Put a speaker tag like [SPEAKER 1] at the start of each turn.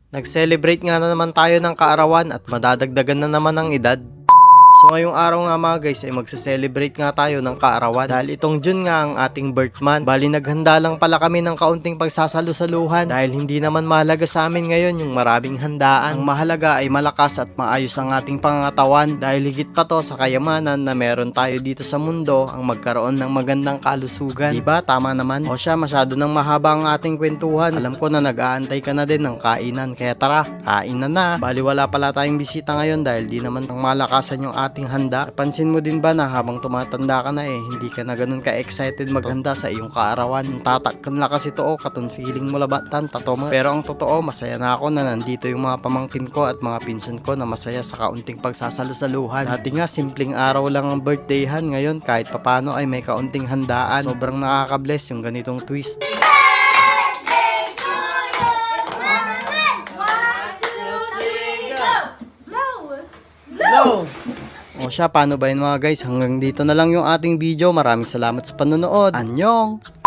[SPEAKER 1] Nag-celebrate nga na naman tayo ng kaarawan at madadagdagan na naman ng edad. So ngayong araw nga mga guys ay magse-celebrate nga tayo ng kaarawan dahil itong June nga ang ating birth month. Bali naghanda lang pala kami ng kaunting pagsasalo-saluhan dahil hindi naman mahalaga sa amin ngayon yung maraming handaan. Ang mahalaga ay malakas at maayos ang ating pangangatawan dahil higit pa to sa kayamanan na meron tayo dito sa mundo ang magkaroon ng magandang kalusugan. Diba? Tama naman. O siya, masyado nang mahaba ang ating kwentuhan. Alam ko na nag-aantay ka na din ng kainan kaya tara, kain na. Bali wala pala tayong bisita ngayon dahil di naman pang malakasan yung ating handa. Pansin mo din ba na habang tumatanda ka na hindi ka na ganun ka-excited maghanda sa iyong kaarawan. Tatakkan na kasi to katon feeling mo labatan tato mo. Pero ang totoo, masaya na ako na nandito yung mga pamangkin ko at mga pinsan ko na masaya sa kaunting pagsasalo-saluhan. Dati nga simpleng araw lang ang birthdayhan, ngayon kahit papano ay may kaunting handaan. Sobrang nakaka-bless yung ganitong twist. Hello! O siya, paano ba yun mga guys? Hanggang dito na lang yung ating video. Maraming salamat sa panonood. Annyeong!